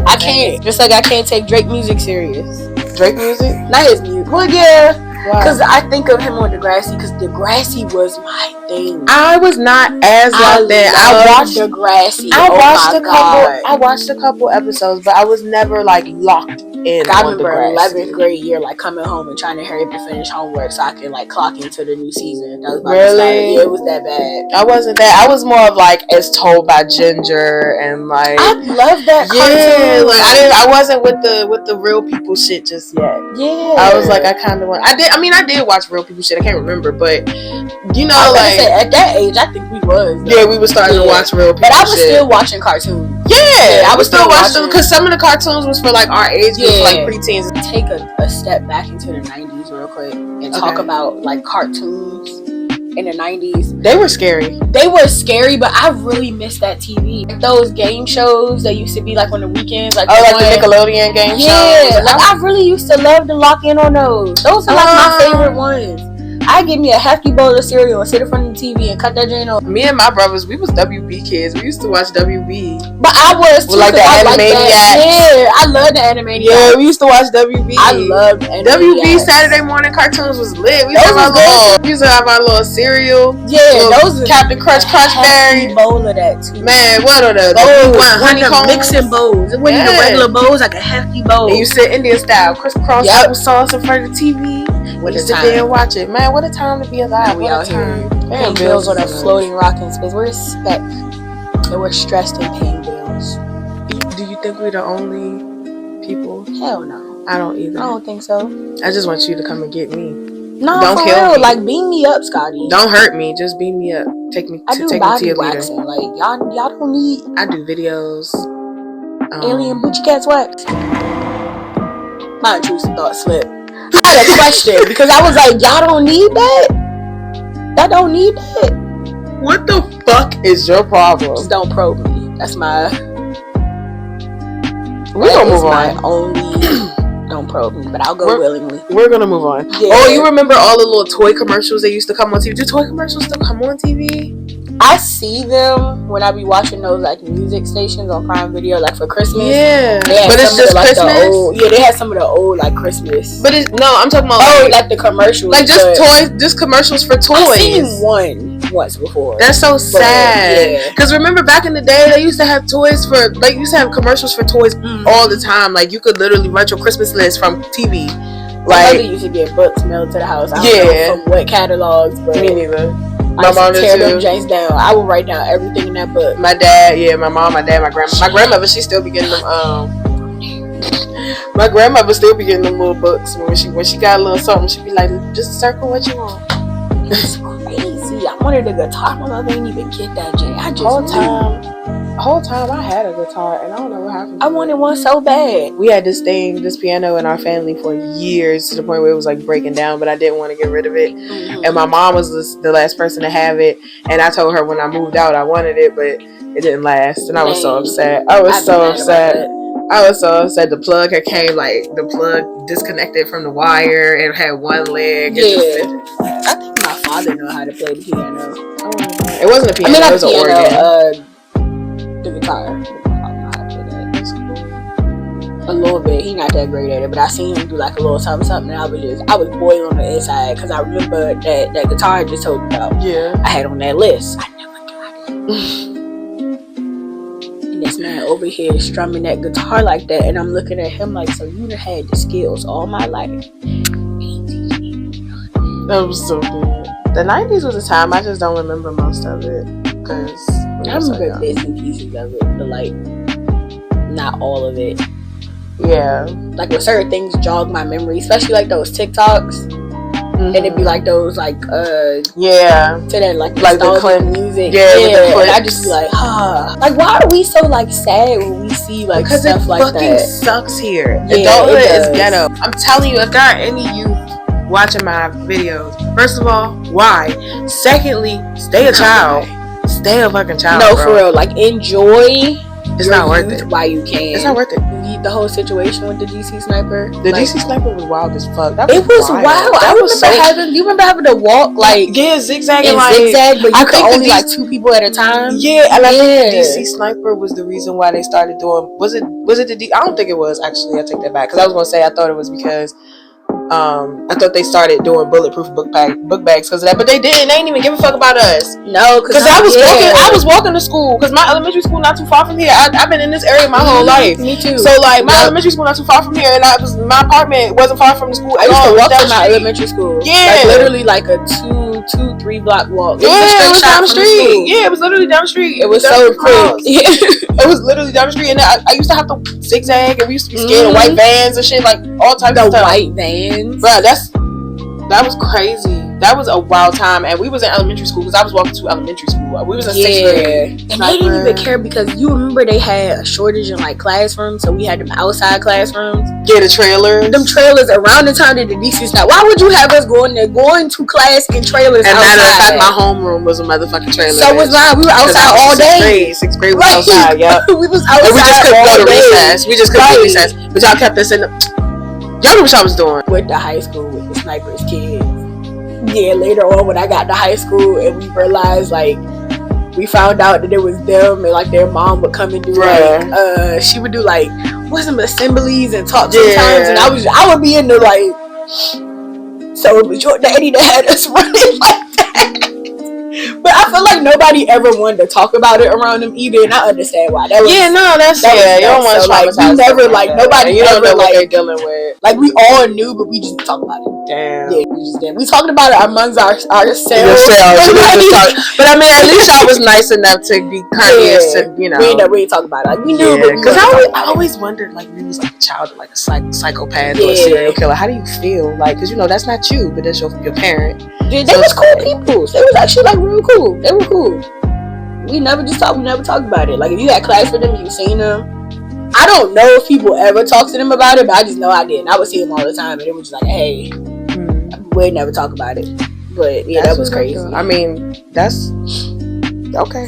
I can't. Just like I can't take Drake music serious. Drake music? Not his music. Well, yeah. Because I think of him on Degrassi, because Degrassi was my thing. I was not as locked in. I watched Degrassi. I watched a couple episodes, but I was never like locked in. I remember 11th grade year, like coming home and trying to hurry up and finish homework so I can like clock into the new season. That was about to start. Yeah, it was that bad. I wasn't that. I was more of like As Told by Ginger and like. I love that. Yeah, like I wasn't with the real people shit just yet. Yeah, I was like I kind of want. I did watch real people shit. I can't remember, but you know, like at that age, I think we was. Yeah, we were starting to watch real people. But I was still watching cartoons. Yeah, I was still watching because some of the cartoons was for like our age group, like preteens. Take a step back into the 90s real quick and talk about like cartoons in the 90s. They were scary. They were scary, but I really miss that TV. Like those game shows that used to be like on the weekends, like the Nickelodeon game shows. Yeah, like I really used to love to lock in on those. Those are like my favorite ones. I give me a hefty bowl of cereal and sit in front of the TV and cut that drain on. Me and my brothers, we was WB kids. We used to watch WB. But I was too. Like the Animaniacs. Yeah, I love the Animaniacs. Yeah, we used to watch WB. I loved WB Saturday morning cartoons was lit. We used to have our little cereal. Yeah, those Captain Crunch Berry. Bowl of that too. Man, what are the honeycomb mixing bowls? It wasn't the regular bowls, like a hefty bowl. And you sit Indian style, crisscross apple sauce in front of the TV. We used to there and watch it. Man, what a time to be alive. We out here paying bills on a floating rock in space. We're respect. And we're stressed and paying bills. Do you think we're the only people? Hell no. I don't either. I don't think so. I just want you to come and get me. No, don't for kill real. me. Like, beam me up, Scotty. Don't hurt me. Just beam me up. Take me to your waxing. leader. Like, y'all don't need. I do videos. Alien booty cats wax. My intrusive thought slip. I had a question because I was like, y'all don't need that? Y'all don't need that? What the fuck is your problem? Just don't probe me. That's my. We're gonna move on. Only don't probe me, but I'll go willingly. We're gonna move on. Yeah. Oh, you remember all the little toy commercials that used to come on TV? Do toy commercials still come on TV? I see them when I be watching those like music stations on Prime Video, like for Christmas. Yeah, but it's just Christmas. They had some of the old like Christmas. But I'm talking about like the commercials, like just toys, just commercials for toys. I've seen one once before. That's so sad. Because remember back in the day, they used to have toys for like used to have commercials for toys all the time. Like you could literally write your Christmas list from TV. Like my mother used to get books mailed to the house. I don't know from what catalogs, but me neither. My mom tear them James down. I would write down everything in that book. My dad, my mom, my dad, my grandma. My grandmother, she still be getting them. My grandmother still be getting them little books. When she got a little something, she be like, just circle what you want. It's crazy. I wanted a guitar. My mother didn't even get that, Jay. I just whole time I had a guitar and I don't know what happened. I wanted one so bad. We had this piano in our family for years to the point where it was like breaking down, but I didn't want to get rid of it. Mm-hmm. And my mom was the last person to have it. And I told her when I moved out I wanted it, but it didn't last. And I was so upset. I was so upset. The plug had came, like the plug disconnected from the wire and had one leg. I think my father knew how to play the piano. It wasn't a piano, it was an organ. The guitar. A little bit. He not that great at it, but I seen him do like a little something, and I was boiling on the inside because I remember that guitar I just told you about. Yeah. I had on that list. I never got it. And this man over here strumming that guitar like that, and I'm looking at him like, so you done had the skills all my life. That was so good. The 90s was a time I just don't remember most of it because I remember bits and pieces of it, but like not all of it. Yeah. Like when certain things jog my memory, especially like those TikToks, and it'd be like those like yeah, to that like the clip music, yeah, and I just be like, like why are we so like sad when we see like because stuff it like fucking that? sucks here. Yeah, Adulthood it is does. ghetto. I'm telling you, if there are any youth watching my videos, first of all, why? Secondly, stay a child. Stay a fucking child. No, bro. for real. Like enjoy. It's not worth it. While you can. It's not worth it. The whole situation with the GC sniper. The GC sniper was wild as fuck. It was wild. That I was remember you remember having to walk like zigzagging in like zigzag, but you I could think only like 2 people at a time. Yeah, and I think the DC sniper was the reason why they started doing. Was it the I don't think it was actually. I take that back because I was gonna say I thought it was because. I thought they started doing bulletproof book bags because of that, but they didn't. They didn't even give a fuck about us. No, because I was walking to school because my elementary school not too far from here. I've been in this area my whole life. Me too. So like my elementary school not too far from here, and my apartment wasn't far from the school. I used to walk to my elementary school. Yeah, like literally like a 2-3 block walk. It was down the street. Yeah, it was literally down the street. It was so quick. It was literally down the street, and I used to have to zigzag, and we used to be scared of white vans and shit, like all types of stuff. White vans, bro. That was crazy. That was a wild time, and we was in elementary school because I was walking to elementary school. We was in 6th grade, and they didn't even care because you remember they had a shortage in like classrooms, so we had them outside classrooms. Yeah, the trailers. Them trailers around the time that the DC snap. Why would you have us going to class in trailers? And outside? matter of fact, my homeroom was a motherfucking trailer. So was mine. We were outside all day. 6th grade was outside. Yep. We was outside. And we just couldn't go to recess. We just couldn't go to recess. But y'all kept us in the. Y'all knew what y'all was doing. With the high school, with the snipers kids. Yeah, later on when I got to high school and we realized like we found out that it was them and like their mom would come and do like she would do like some assemblies and talk sometimes, and I would be in the like, so it was your daddy that had us running like that. But I feel like nobody ever wanted to talk about it around them either, and I understand why. That was, you don't want to like we never like nobody you don't ever know what like they're dealing with. Like we all knew, but we just didn't talk about it. Damn. Yeah, we just didn't. We talked about it amongst ourselves. But I mean, at least I was nice enough to be courteous to, you know. We ain't talk about it. Like we knew, but because I always wondered, like, we was like a child of like a psychopath or a serial killer. How do you feel? Like, because you know that's not you, but that's your parent. Yeah, they was cool people. They was actually like real cool. They were cool. We never talked about it. Like if you had class with them, you seen them. I don't know if people ever talk to them about it, but I just know I did. And I would see them all the time, and it was just like, hey, we'd never talk about it. But yeah, that was crazy. I mean, that's okay.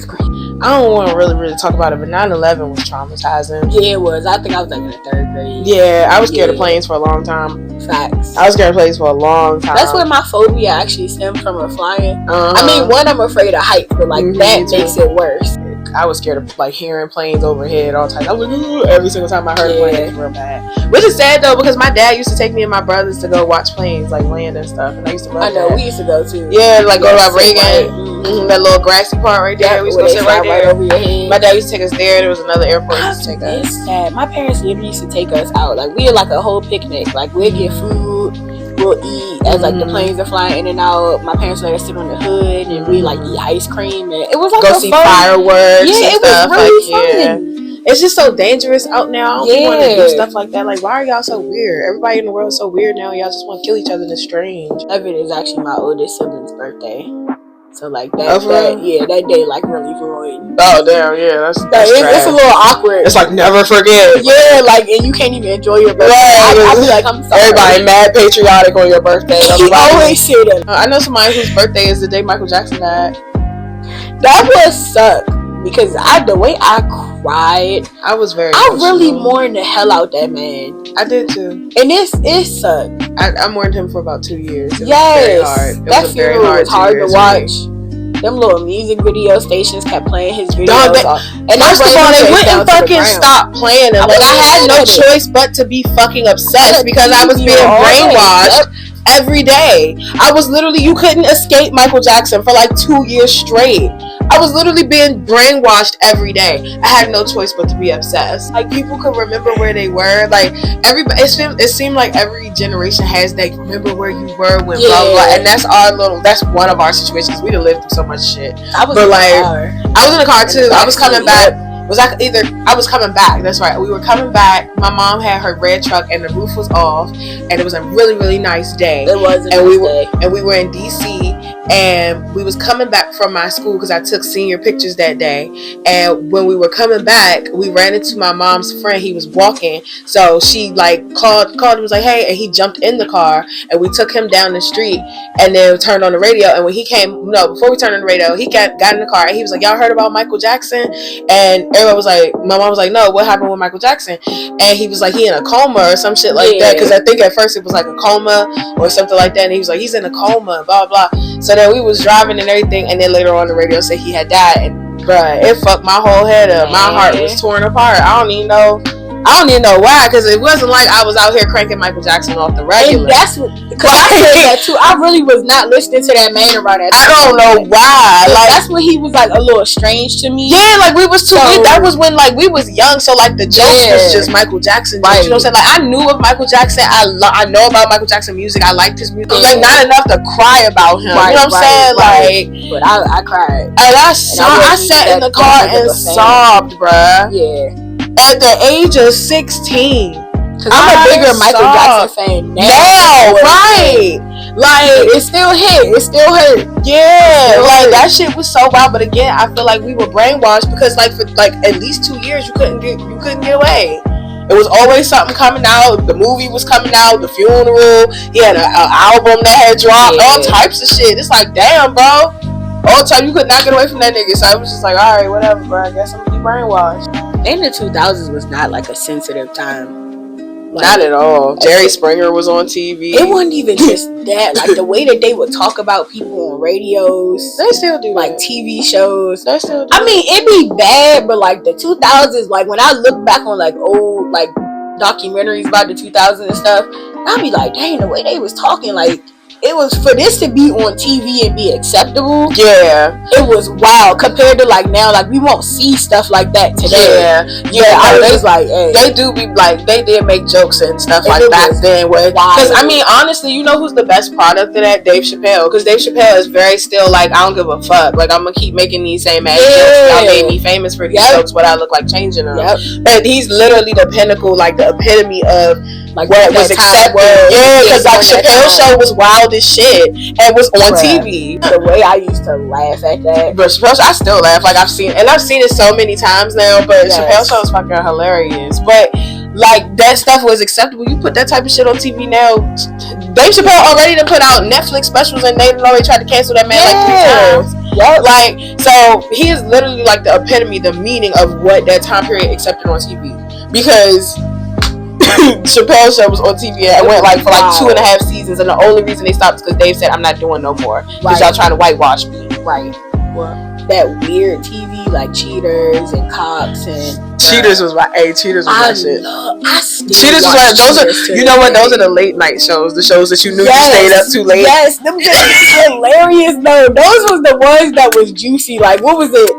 I don't want to really talk about it, but 9/11 was traumatizing. Yeah, it was. I think I was like in the 3rd grade. Yeah, I was scared of planes for a long time. Facts. I was scared of planes for a long time. That's where my phobia actually stemmed from, of flying. I mean, one, I'm afraid of heights, but like that makes it worse. I was scared of like hearing planes overhead all the time. I was like, ooh, every single time I heard a plane, it was real bad. Which is sad though, because my dad used to take me and my brothers to go watch planes like land and stuff, and I used to love I know, that. we used to go too. Yeah, like go to Reagan, that little grassy part right there. We used to go sit right there. Over your head. My dad used to take us there. There was another airport he used to take us. Sad. My parents literally used to take us out. Like we had like a whole picnic. Like we'd get food, we'll eat as like the planes are flying in and out. My parents let us sit on the hood and we like eat ice cream, and it was like go see fireworks. Yeah, it was really fun. It's just so dangerous out now. I don't want to do stuff like that. Like, why are y'all so weird? Everybody in the world is so weird now. Y'all just want to kill each other, and it's strange. Evan is actually my oldest sibling's birthday. So like that day like really ruined. Oh damn, yeah, that's it's a little awkward. It's like never forget. Yeah, like, and you can't even enjoy your birthday. I feel like I'm sorry. Everybody mad patriotic on your birthday. He always say that. I know somebody whose birthday is the day Michael Jackson died. That would suck because the way I cried, I was very. I really mourned the hell out that man. I did too, and it sucked. I mourned him for about 2 years. It yes, was very hard. That funeral was hard to watch. them little music video stations kept playing his videos. Dog, and first of all, they wouldn't fucking stop playing them. Like, I had no choice but to be fucking obsessed because I was being brainwashed every day. I was literally, you couldn't escape Michael Jackson for like 2 years straight. I was literally being brainwashed every day. I had no choice but to be obsessed. Like, people could remember where they were. Like, everybody, it seemed like every generation has that, remember where you were when blah blah. And that's one of our situations. We done lived through so much shit. I was in the car too. I was coming back. I was coming back. That's right. We were coming back. My mom had her red truck and the roof was off, and it was a really, really nice day. It was a nice day. And we were in DC, and we was coming back from my school because I took senior pictures that day. And when we were coming back, we ran into my mom's friend. He was walking, so she like called and was like, "Hey!" And he jumped in the car, and we took him down the street, and then turned on the radio. And when he came, before we turned on the radio, he got in the car, and he was like, "Y'all heard about Michael Jackson?" And everybody was like, my mom was like, "No, what happened with Michael Jackson?" And he was like, he in a coma or some shit like that, because I think at first it was like a coma or something like that, and he was like, he's in a coma, blah blah. So then we was driving and everything, and then later on the radio said he had died, and bruh, it fucked my whole head up. My heart was torn apart. I don't even know why, because it wasn't like I was out here cranking Michael Jackson off the regular. And that's what, because I said that too. I really was not listening to that man around that time. I don't know why. Like, that's when he was like a little strange to me. Yeah, like we was too. That was when like we was young, so like the jokes was just Michael Jackson. Right. You know what I'm saying? Like, I knew of Michael Jackson. I know about Michael Jackson music. I liked his music. Like, not enough to cry about him. Right, you know what I'm saying? Right. Like, but I cried. And I sat in the car and sobbed, bruh. Yeah. At the age of 16. I'm a bigger Michael Jackson fan now. Right. Like, it still hit. It still hurt. Yeah. Like, that shit was so wild. But again, I feel like we were brainwashed because like for like at least 2 years you couldn't get away. It was always something coming out. The movie was coming out. The funeral. He had an album that had dropped. All types of shit. It's like, damn, bro. All the time you could not get away from that nigga. So I was just like, all right, whatever, bro. I guess I'm gonna be brainwashed. In the 2000s was not like a sensitive time. Like, not at all. Jerry Springer was on TV. It wasn't even just that. Like, the way that they would talk about people on radios. They still do like that. TV shows. They still do. I mean, it be bad, but like the 2000s, like when I look back on like old like documentaries about the 2000s and stuff, I'll be like, dang, the way they was talking, like, it was for this to be on TV and be acceptable. Yeah, it was wild compared to like now. Like, we won't see stuff like that today. Yeah. I was like, hey. They do be like, they did make jokes and stuff and like back then. Because I mean, honestly, you know who's the best product of that? Dave Chappelle. Because Dave Chappelle is very still like, I don't give a fuck. Like, I'm gonna keep making these same ass jokes. Y'all made me famous for these jokes. What I look like changing them. And he's literally the pinnacle, like the epitome of like what was accepted. Yeah, because like Chappelle's show was wild as shit and was on TV. The way I used to laugh at that. But Chappelle's, I still laugh. Like, I've seen it so many times now. But Chappelle's show is fucking hilarious. But like, that stuff was acceptable. You put that type of shit on TV now. Dave Chappelle already done put out Netflix specials, and they already tried to cancel that man like 3 times. Like, so he is literally like the epitome, the meaning of what that time period accepted on TV. Because Chappelle's show was on TV and went like for like 2.5 seasons, and the only reason they stopped is because Dave said, I'm not doing no more because y'all trying to whitewash me. Right. Well, that weird TV like Cheaters and Cops and Cheaters was my Cheaters was my shit. Cheaters was like, those are, you know what, those are the late night shows, the shows that you knew you stayed up too late. Yes, them was hilarious though. Those was the ones that was juicy. Like, what was it?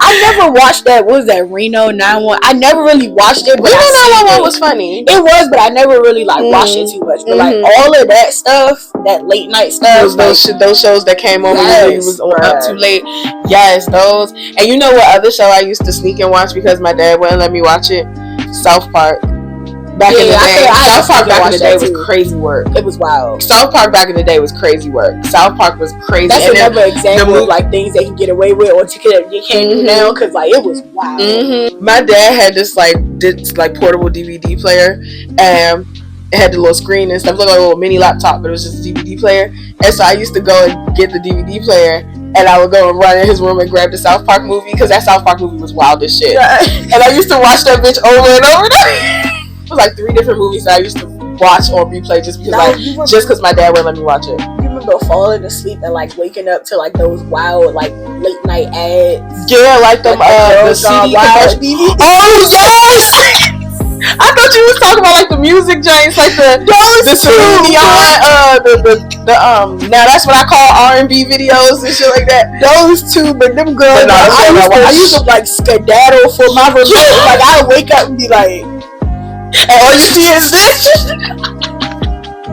I never watched that. What was that, Reno 911? I never really watched it, but Reno 911 was funny. It was, but I never really like watched it too much. But like all of that stuff, that late night stuff, those shows that came on when you was up too late. Yes, those. And you know what other show I used to sneak and watch because my dad wouldn't let me watch it? South Park. Back in the day, South Park back in the day was crazy work. It was wild. South Park back in the day was crazy work. South Park was crazy. That's another example of like things they can get away with or you can't do now, because like it was wild. My dad had this like portable DVD player, and it had the little screen and stuff. It looked like a little mini laptop, but it was just a DVD player. And so I used to go and get the DVD player, and I would go and run in his room and grab the South Park movie, because that South Park movie was wild as shit. And I used to watch that bitch over and over again. It was like 3 different movies that I used to watch on replay just because my dad wouldn't let me watch it. You remember falling asleep and like waking up to like those wild like late night ads? Yeah, like them the CD commercials. Oh yes! I thought you was talking about like the music joints, like the Celine Dion, now that's what I call R&B videos and shit like that. Those two, but them girls, I used to like skedaddle for my remote. Yeah. Like I would wake up and be like, and all you see is this.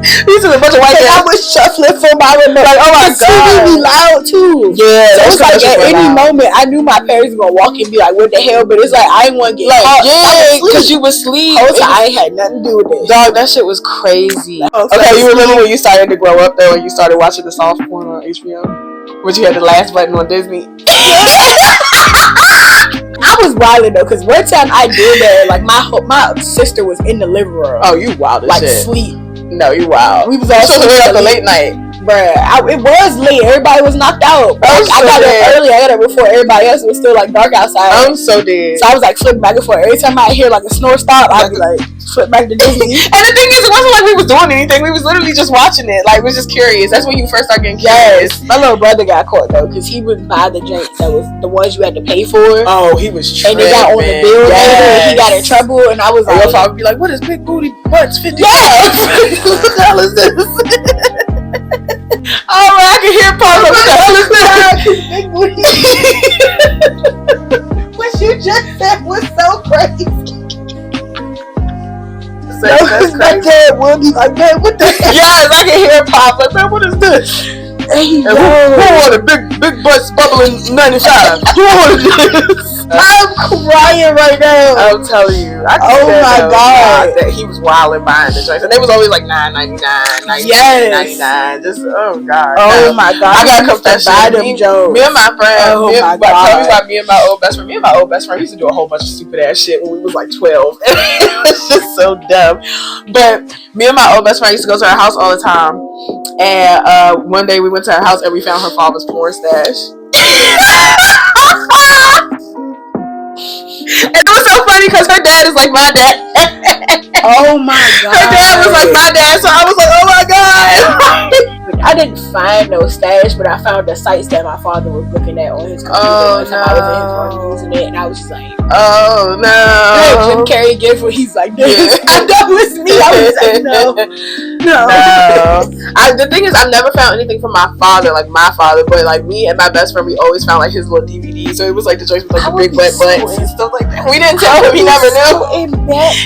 These are a bunch of white guys. I was shuffling for my remote. Like, oh my god, TV be loud too. Yeah, so it's like at any moment, I knew my parents were gonna walk in and be like, "What the hell?" But it's like I didn't want to get caught. Yeah, because you was asleep. I ain't had nothing to do with it. Dog, that shit was crazy. Okay, you remember when you started to grow up though, and you started watching the soft porn on HBO? When you had the last button on Disney? I was wilding though, because one time I did that. Like my sister was in the living room. Oh, you wild as like shit. Sleep. No, you wild. We was all supposed to be up the late night. Bruh, it was late. Everybody was knocked out. I got up early. I got up before everybody else. It was still like dark outside. I'm so dead. So I was like flipping back and forth. Every time I hear like a snore stop, I'd be like flip back to Disney. And the thing is, it wasn't like we was doing anything. We was literally just watching it. Like we was just curious. That's when you first started getting curious. Yes. My little brother got caught though, because he would buy the drinks that was the ones you had to pay for. Oh, he was tripping. And they got on the bill later, and he got in trouble. And I was like, your father would be like, "What is big booty butts 50?" Yeah. What the hell is this? Oh, I can hear Paul. What you just said was so crazy. That's my dad would be like, "Man, what the hell?" Yes, I can hear Pop like, "Man, what is this?" Hey, who wanted big butts bubbling 95? Who wanted this? I'm crying right now. I'm telling you. Oh my god, that he was wilding buying the drinks, and they was always like $9.99, $99. Just oh god. Oh my god. I got a confession. Me and my friend. Oh my god. Tell me about me and my old best friend. Me and my old best friend used to do a whole bunch of stupid ass shit when we was like 12. It was just so dumb. But me and my old best friend used to go to her house all the time. And one day we went to her house and we found her father's porn stash. And it was so funny because her dad is like my dad. Oh my god. Her dad was like my dad, so I was like, oh my god. I didn't find no stash, but I found the sites that my father was looking at on his computer. Oh no. I was in his room using it, and I was just like, oh no. Jim Carrey gift where he's like, this. I know it's me. I was like, no. The thing is, I've never found anything from my father, like my father, but like me and my best friend, we always found like his little DVD. So it was like the joints with like the big wet butts and stuff like that. We didn't tell him. He never knew.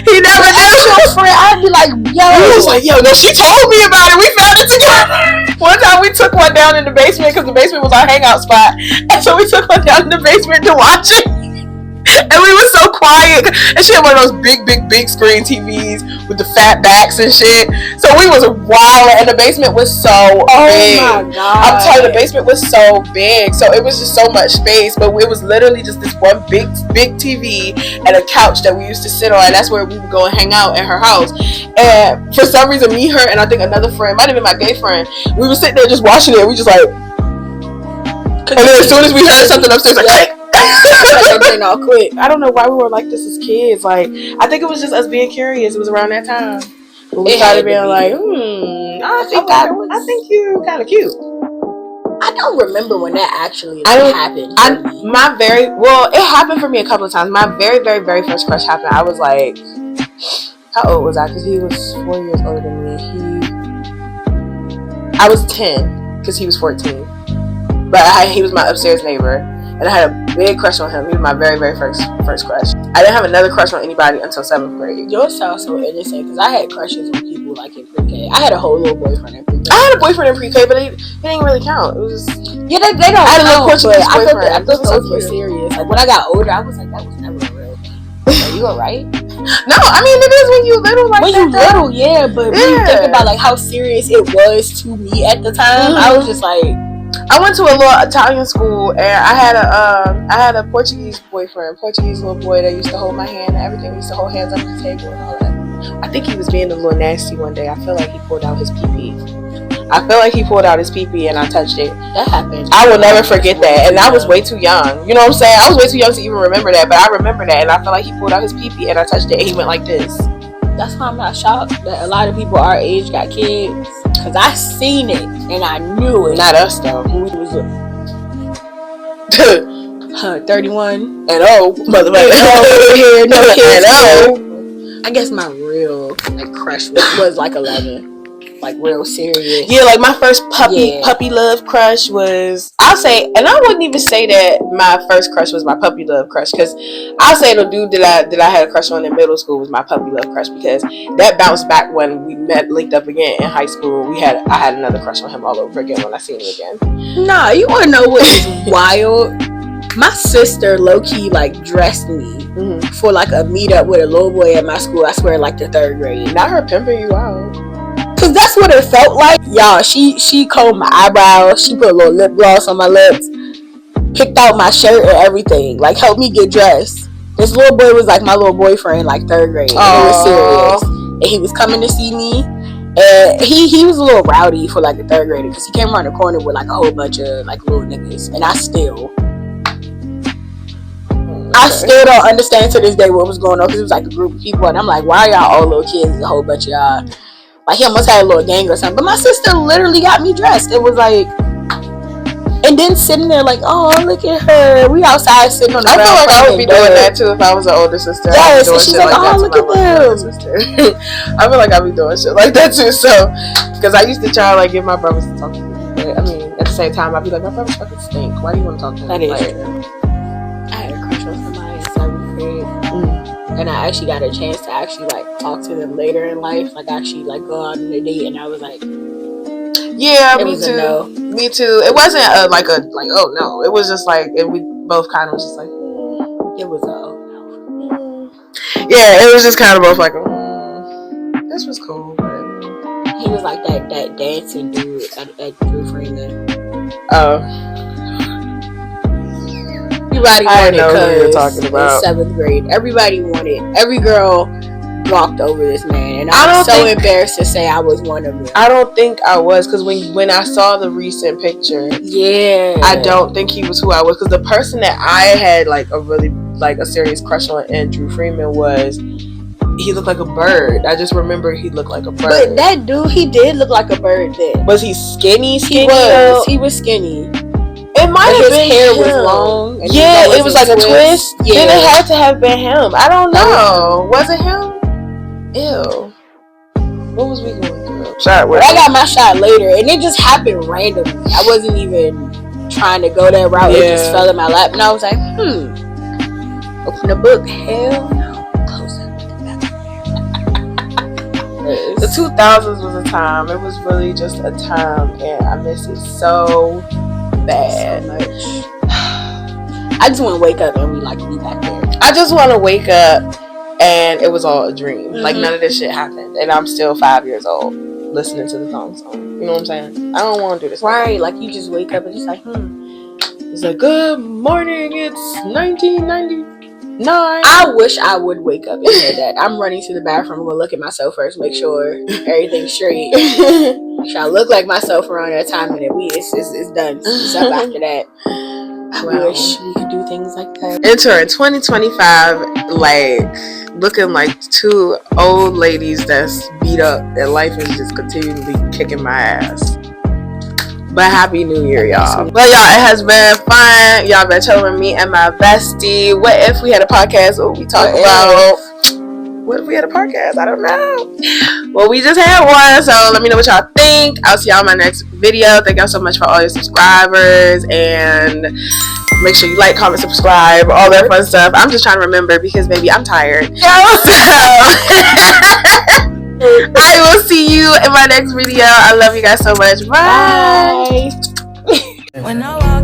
He never knew. Your friend, I'd be like, yo. He was like, yo, no, she told me about it. We found it together. One time we took one down in the basement because the basement was our hangout spot, and so we took one down in the basement to watch it. And we were so quiet, and she had one of those big screen TVs with the fat backs and shit. So we was wild, and the basement was so big. Oh my god! I'm telling you, the basement was so big, so it was just so much space. But it was literally just this one big TV and a couch that we used to sit on. And that's where we would go and hang out at her house. And for some reason, me, her, and I think another friend, might have been my gay friend, we were sitting there just watching it. We just like, and then as soon as we heard something upstairs, like. All quick. I don't know why we were like this as kids. Like, I think it was just us being curious. It was around that time when we started being like, I think you kind of cute. I don't remember when that actually happened. It happened for me a couple of times. My very, very, very first crush happened. I was like, how old was I? Because he was 4 years older than me. I was 10 because he was 14. But he was my upstairs neighbor. And I had a big crush on him. He was my very, very first crush. I didn't have another crush on anybody until 7th grade. Yours sounds so innocent because I had crushes on people like in pre-K. I had a whole little boyfriend in pre-K. I had a boyfriend in pre-K, but it didn't really count. It was just... Yeah, they don't I had a little Portuguese boyfriend. I thought those were serious. Like, when I got older, I was like, that was never real. Are you alright? No, I mean, it is when you little like when that. When you little, yeah, but when you think about like how serious it was to me at the time, I was just like... I went to a little Italian school, and I had a Portuguese boyfriend, Portuguese little boy that used to hold my hand and everything. We used to hold hands under the table and all that. I think he was being a little nasty one day. I feel like he pulled out his pee-pee. And I touched it. That happened. I will never forget that. And I was way too young. You know what I'm saying? I was way too young to even remember that, but I remember that. And I felt like he pulled out his pee-pee and I touched it and he went like this. That's why I'm not shocked that a lot of people our age got kids. Cause I seen it and I knew it. Not us though. When we was 31 and motherfucker. Here, no kids. And I guess my real like crush was like 11. Like real serious. Yeah, like my first puppy love crush was, I'll say, and I wouldn't even say that my first crush was my puppy love crush, because I'll say the dude that I had a crush on in middle school was my puppy love crush, because that bounced back when we linked up again in high school. I had another crush on him all over again when I seen him again. Nah, you wanna know what is wild? My sister low-key like dressed me for like a meetup with a little boy at my school. I swear, like the 3rd grade. Not her pimping you out. Cause that's what it felt like. Y'all, she combed my eyebrows, she put a little lip gloss on my lips, picked out my shirt and everything, like helped me get dressed. This little boy was like my little boyfriend, like 3rd grade. And it was serious. And he was coming to see me. And he was a little rowdy for like a 3rd grader, because he came around the corner with like a whole bunch of like little niggas. And I still don't understand to this day what was going on, because it was like a group of people and I'm like, why are y'all all little kids? A whole bunch of y'all. Like, he almost had a little gang or something. But my sister literally got me dressed. It was like, and then sitting there like, oh, look at her. We outside sitting on the ground. I feel like I would be doing that too if I was an older sister. Yes, and she's like, oh, look at them. I feel like I'd be doing shit like that too. So, because I used to try to like get my brothers to talk to me. But I mean, at the same time, I'd be like, my brothers fucking stink. Why do you want to talk to me? That is like, true. I had a crush on somebody in 7th grade. And I actually got a chance to actually like talk to them later in life, like actually like go out on a date, and I was like, yeah, me too. No. Me too. It wasn't like oh no. It was just like we both kind of was just like it was no. Yeah, it was just kind of both like this was cool. But he was like that dancing dude at Drew Freeman. Oh. Everybody wanted, know who you're talking about. In 7th grade, everybody wanted. Every girl walked over this man, and I'm so embarrassed to say I was one of them. I don't think I was, because when I saw the recent picture, I don't think he was who I was, because the person that I had like a really like a serious crush on Andrew Freeman was. He looked like a bird. I just remember he looked like a bird. But that dude, he did look like a bird then. Was he skinny? He was skinny. It might have been his hair him. was long. And yeah, it was like a twist. Yeah. Then it had to have been him. I don't know. Was it him? Ew. What was we going through? Shot with. I got my shot later, and it just happened randomly. I wasn't even trying to go that route. It just fell in my lap, and I was like, open the book. Hell no. Close it. The 2000s was a time. It was really just a time, and I miss it so bad. So much. I just want to wake up and we like be back there. I just want to wake up and it was all a dream. Like none of this shit happened, and I'm still 5 years old listening to the song. You know what I'm saying? I don't want to do this. Right? Like you just wake up and just like, It's like, good morning. It's 1999. I wish I would wake up and hear that. I'm running to the bathroom. I'm gonna look at myself first, make sure everything's straight. Make sure I look like myself around that time, and then it's done. It's up after that. I wish we could do things like that. Entering 2025, like looking like two old ladies that's beat up, and life is just continually kicking my ass. But Happy New Year, y'all. Well, y'all, it has been fun. Y'all been chilling with me and my bestie. What if we had a podcast? What we talk about? What if we had a podcast? I don't know. Well, we just had one, so let me know what y'all think. I'll see y'all in my next video. Thank y'all so much for all your subscribers, and make sure you like, comment, subscribe, all that fun stuff. I'm just trying to remember because, baby, I'm tired. I will see you in my next video. I love you guys so much. Bye. Bye.